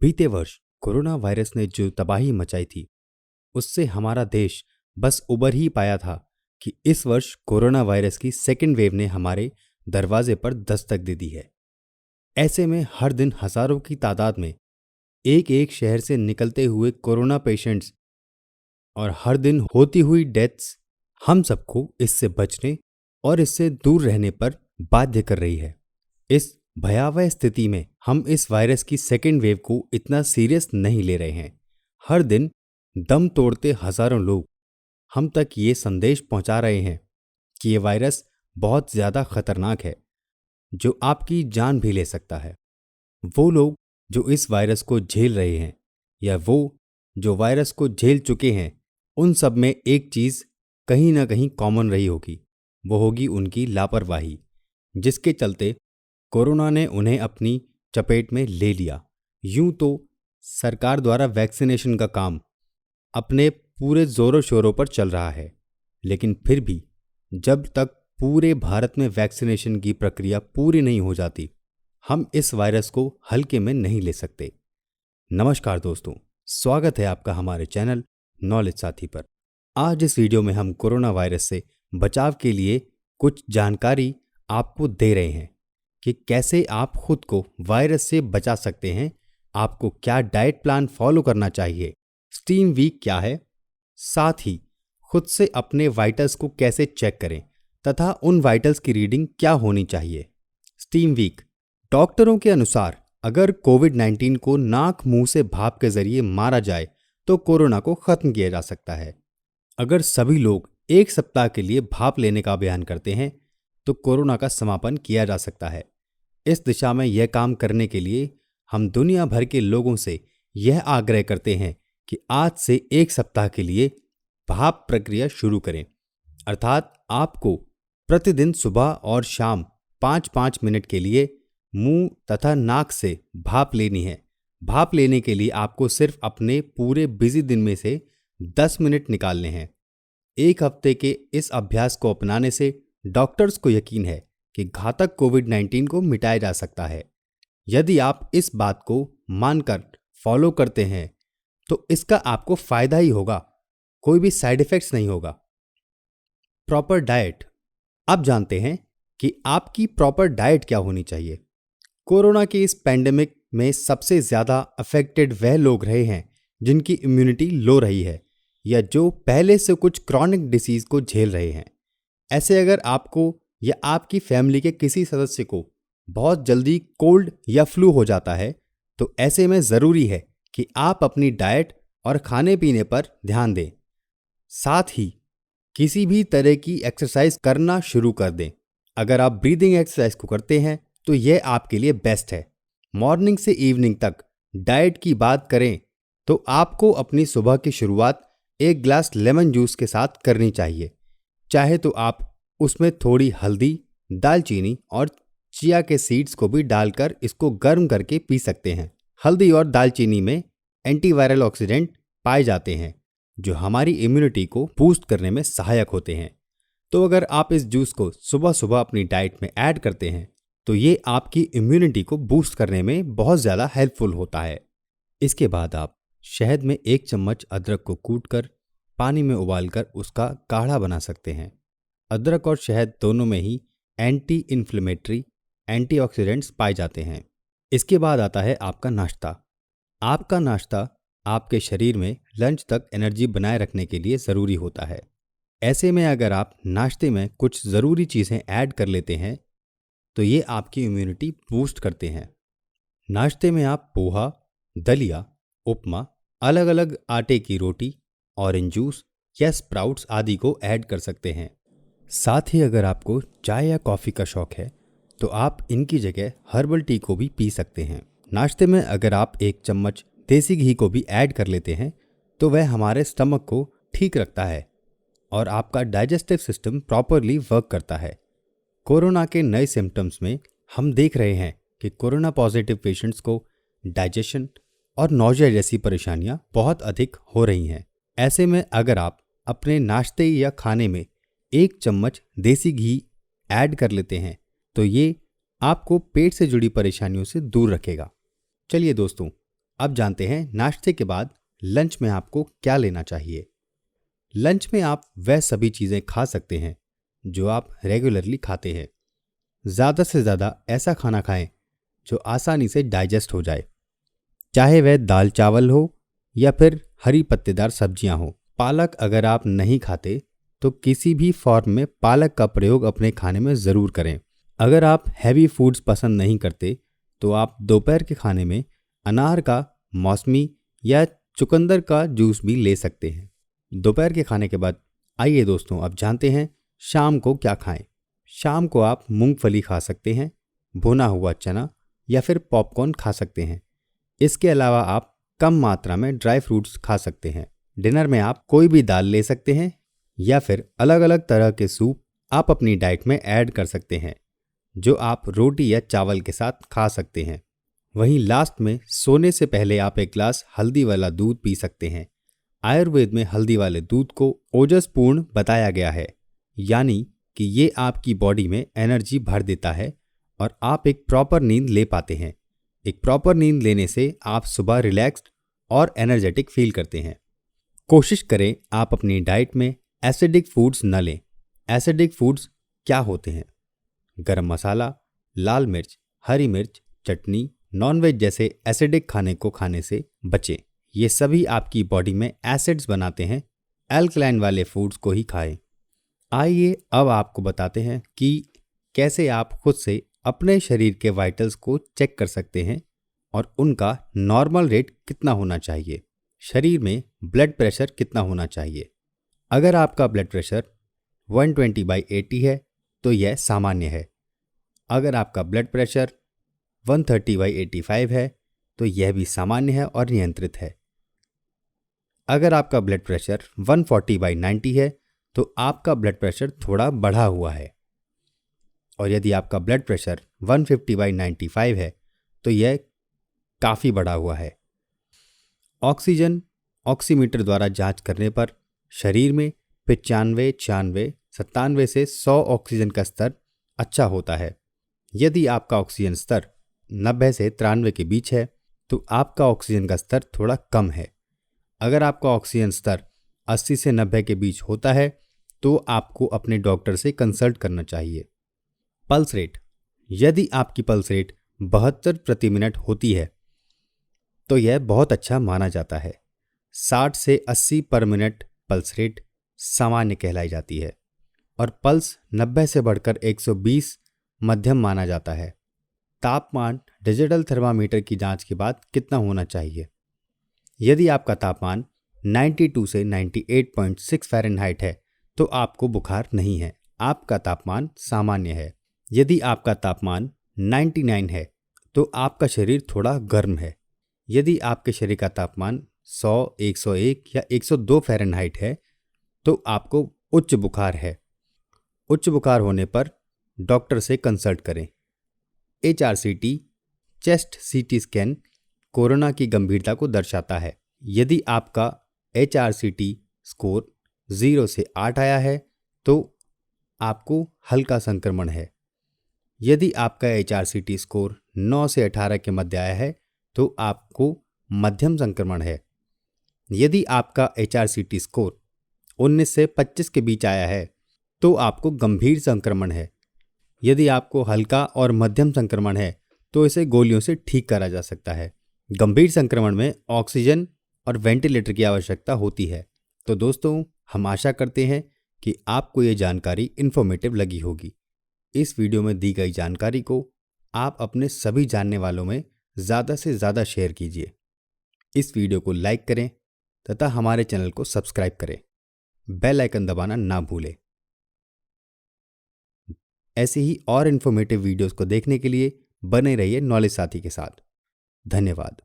बीते वर्ष corona virus ने जो तबाही मचाई थी, उससे हमारा देश बस उबर ही पाया था कि इस वर्ष कोरोना वायरस की सेकेंड वेव ने हमारे दरवाजे पर दस्तक दे दी है। ऐसे में हर दिन हजारों की तादाद में एक एक शहर से निकलते हुए कोरोना पेशेंट्स और हर दिन होती हुई डेथ्स हम सबको इससे बचने और इससे दूर रहने पर बाध्य कर रही है। इस भयावह स्थिति में हम इस वायरस की सेकेंड वेव को इतना सीरियस नहीं ले रहे हैं। हर दिन दम तोड़ते हजारों लोग हम तक ये संदेश पहुंचा रहे हैं कि ये वायरस बहुत ज्यादा खतरनाक है, जो आपकी जान भी ले सकता है। वो लोग जो इस वायरस को झेल रहे हैं या वो जो वायरस को झेल चुके हैं, उन सब में एक चीज कहीं ना कहीं कॉमन रही होगी। वो होगी उनकी लापरवाही, जिसके चलते कोरोना ने उन्हें अपनी चपेट में ले लिया। यूं तो सरकार द्वारा वैक्सीनेशन का काम अपने पूरे जोरों शोरों पर चल रहा है, लेकिन फिर भी जब तक पूरे भारत में वैक्सीनेशन की प्रक्रिया पूरी नहीं हो जाती, हम इस वायरस को हल्के में नहीं ले सकते। नमस्कार दोस्तों, स्वागत है आपका हमारे चैनल नॉलेज साथी पर। आज इस वीडियो में हम कोरोना वायरस से बचाव के लिए कुछ जानकारी आपको दे रहे हैं कि कैसे आप खुद को वायरस से बचा सकते हैं, आपको क्या डाइट प्लान फॉलो करना चाहिए, स्टीम वीक क्या है, साथ ही खुद से अपने वाइटल्स को कैसे चेक करें तथा उन वाइटल्स की रीडिंग क्या होनी चाहिए। स्टीम वीक, डॉक्टरों के अनुसार अगर कोविड-19 को नाक मुंह से भाप के जरिए मारा जाए तो कोरोना को खत्म किया जा सकता है। अगर सभी लोग एक सप्ताह के लिए भाप लेने का अभियान करते हैं तो कोरोना का समापन किया जा सकता है। इस दिशा में यह काम करने के लिए हम दुनिया भर के लोगों से यह आग्रह करते हैं कि आज से एक सप्ताह के लिए भाप प्रक्रिया शुरू करें, अर्थात आपको प्रतिदिन सुबह और शाम 5-5 मिनट के लिए मुंह तथा नाक से भाप लेनी है। भाप लेने के लिए आपको सिर्फ अपने पूरे बिजी दिन में से 10 मिनट निकालने हैं। एक हफ्ते के इस अभ्यास को अपनाने से डॉक्टर्स को यकीन है कि घातक कोविड-19 को मिटाया जा सकता है। यदि आप इस बात को मानकर फॉलो करते हैं तो इसका आपको फायदा ही होगा, कोई भी साइड इफेक्ट्स नहीं होगा। प्रॉपर डाइट, अब जानते हैं कि आपकी प्रॉपर डाइट क्या होनी चाहिए। कोरोना के इस पैंडेमिक में सबसे ज्यादा अफेक्टेड वह लोग रहे हैं जिनकी इम्यूनिटी लो रही है या जो पहले से कुछ क्रॉनिक डिसीज को झेल रहे हैं। ऐसे अगर आपको या आपकी फैमिली के किसी सदस्य को बहुत जल्दी कोल्ड या फ्लू हो जाता है तो ऐसे में जरूरी है कि आप अपनी डाइट और खाने पीने पर ध्यान दें। साथ ही किसी भी तरह की एक्सरसाइज करना शुरू कर दें। अगर आप ब्रीदिंग एक्सरसाइज को करते हैं तो यह आपके लिए बेस्ट है। मॉर्निंग से इवनिंग तक डाइट की बात करें तो आपको अपनी सुबह की शुरुआत एक ग्लास लेमन जूस के साथ करनी चाहिए। चाहे तो आप उसमें थोड़ी हल्दी, दालचीनी और चिया के सीड्स को भी डालकर इसको गर्म करके पी सकते हैं। हल्दी और दालचीनी में एंटीवायरल ऑक्सीडेंट पाए जाते हैं जो हमारी इम्यूनिटी को बूस्ट करने में सहायक होते हैं। तो अगर आप इस जूस को सुबह सुबह अपनी डाइट में ऐड करते हैं तो ये आपकी इम्यूनिटी को बूस्ट करने में बहुत ज़्यादा हेल्पफुल होता है। इसके बाद आप शहद में 1 चम्मच अदरक को कूटकर पानी में उबालकर उसका काढ़ा बना सकते हैं। अदरक और शहद दोनों में ही एंटी इन्फ्लेमेटरी, एंटीऑक्सीडेंट्स पाए जाते हैं। इसके बाद आता है आपका नाश्ता। आपका नाश्ता आपके शरीर में लंच तक एनर्जी बनाए रखने के लिए ज़रूरी होता है। ऐसे में अगर आप नाश्ते में कुछ ज़रूरी चीज़ें ऐड कर लेते हैं तो ये आपकी इम्यूनिटी बूस्ट करते हैं। नाश्ते में आप पोहा, दलिया, उपमा, अलग अलग आटे की रोटी, ऑरेंज जूस या स्प्राउट्स आदि को ऐड कर सकते हैं। साथ ही अगर आपको चाय या कॉफ़ी का शौक है तो आप इनकी जगह हर्बल टी को भी पी सकते हैं। नाश्ते में अगर आप 1 चम्मच देसी घी को भी ऐड कर लेते हैं तो वह हमारे स्टमक को ठीक रखता है और आपका डाइजेस्टिव सिस्टम प्रॉपरली वर्क करता है। कोरोना के नए सिम्टम्स में हम देख रहे हैं कि कोरोना पॉजिटिव पेशेंट्स को डाइजेशन और नौजिया जैसी परेशानियां बहुत अधिक हो रही हैं। ऐसे में अगर आप अपने नाश्ते या खाने में 1 चम्मच देसी घी ऐड कर लेते हैं तो ये आपको पेट से जुड़ी परेशानियों से दूर रखेगा। चलिए दोस्तों, अब जानते हैं नाश्ते के बाद लंच में आपको क्या लेना चाहिए। लंच में आप वह सभी चीज़ें खा सकते हैं जो आप रेगुलरली खाते हैं। ज़्यादा से ज़्यादा ऐसा खाना खाएं जो आसानी से डाइजेस्ट हो जाए, चाहे वह दाल चावल हो या फिर हरी पत्तेदार सब्जियां हो। पालक अगर आप नहीं खाते तो किसी भी फॉर्म में पालक का प्रयोग अपने खाने में ज़रूर करें। अगर आप हैवी फूड्स पसंद नहीं करते तो आप दोपहर के खाने में अनार का, मौसमी या चुकंदर का जूस भी ले सकते हैं। दोपहर के खाने के बाद आइए दोस्तों अब जानते हैं शाम को क्या खाएं। शाम को आप मूंगफली खा सकते हैं, भुना हुआ चना या फिर पॉपकॉर्न खा सकते हैं। इसके अलावा आप कम मात्रा में ड्राई फ्रूट्स खा सकते हैं। डिनर में आप कोई भी दाल ले सकते हैं या फिर अलग अलग तरह के सूप आप अपनी डाइट में ऐड कर सकते हैं जो आप रोटी या चावल के साथ खा सकते हैं। वहीं लास्ट में सोने से पहले आप एक ग्लास हल्दी वाला दूध पी सकते हैं। आयुर्वेद में हल्दी वाले दूध को ओजसपूर्ण बताया गया है, यानी कि ये आपकी बॉडी में एनर्जी भर देता है और आप एक प्रॉपर नींद ले पाते हैं। एक प्रॉपर नींद लेने से आप सुबह रिलैक्स्ड और एनर्जेटिक फील करते हैं। कोशिश करें आप अपनी डाइट में एसिडिक फूड्स न लें। एसिडिक फूड्स क्या होते हैं? गरम मसाला, लाल मिर्च, हरी मिर्च, चटनी, नॉनवेज जैसे एसिडिक खाने को खाने से बचें। ये सभी आपकी बॉडी में एसिड्स बनाते हैं। एल्कलाइन वाले फूड्स को ही खाएं। आइए अब आपको बताते हैं कि कैसे आप खुद से अपने शरीर के वाइटल्स को चेक कर सकते हैं और उनका नॉर्मल रेट कितना होना चाहिए। शरीर में ब्लड प्रेशर कितना होना चाहिए? अगर आपका ब्लड प्रेशर 120/80 है तो यह सामान्य है। अगर आपका ब्लड प्रेशर 130/85 है तो यह भी सामान्य है और नियंत्रित है। अगर आपका ब्लड प्रेशर 140/90 है तो आपका ब्लड प्रेशर थोड़ा बढ़ा हुआ है। और यदि आपका ब्लड प्रेशर 150/95 है तो यह काफ़ी बढ़ा हुआ है। ऑक्सीजन ऑक्सीमीटर द्वारा जांच करने पर शरीर में 95, 96, 97 से 100 ऑक्सीजन का स्तर अच्छा होता है। यदि आपका ऑक्सीजन स्तर 90 से 93 के बीच है तो आपका ऑक्सीजन का स्तर थोड़ा कम है। अगर आपका ऑक्सीजन स्तर 80 से 90 के बीच होता है तो आपको अपने डॉक्टर से कंसल्ट करना चाहिए। पल्स रेट, यदि आपकी पल्स रेट 72 प्रति मिनट होती है तो यह बहुत अच्छा माना जाता है। 60 से 80 पर मिनट पल्स रेट सामान्य कहलाई जाती है और पल्स 90 से बढ़कर 120 मध्यम माना जाता है। तापमान डिजिटल थर्मामीटर की जांच के बाद कितना होना चाहिए? यदि आपका तापमान 92 से 98.6 फ़ारेनहाइट है तो आपको बुखार नहीं है, आपका तापमान सामान्य है। यदि आपका तापमान 99 है तो आपका शरीर थोड़ा गर्म है। यदि आपके शरीर का तापमान 100, 101 या 102 फ़ारेनहाइट है तो आपको उच्च बुखार है। उच्च बुखार होने पर डॉक्टर से कंसल्ट करें। HRCT chest CT scan corona की गंभीरता को दर्शाता है। यदि आपका HRCT स्कोर 0 से 8 आया है तो आपको हल्का संक्रमण है। यदि आपका HRCT स्कोर 9 से 18 के मध्य आया है तो आपको मध्यम संक्रमण है। यदि आपका HRCT स्कोर 19 से 25 के बीच आया है तो आपको गंभीर संक्रमण है। यदि आपको हल्का और मध्यम संक्रमण है तो इसे गोलियों से ठीक करा जा सकता है। गंभीर संक्रमण में ऑक्सीजन और वेंटिलेटर की आवश्यकता होती है। तो दोस्तों, हम आशा करते हैं कि आपको ये जानकारी इन्फॉर्मेटिव लगी होगी। इस वीडियो में दी गई जानकारी को आप अपने सभी जानने वालों में ज़्यादा से ज़्यादा शेयर कीजिए। इस वीडियो को लाइक करें तथा हमारे चैनल को सब्सक्राइब करें। बेल आइकन दबाना ना भूलें। ऐसे ही और इन्फॉर्मेटिव वीडियोस को देखने के लिए बने रहिए नॉलेज साथी के साथ। धन्यवाद।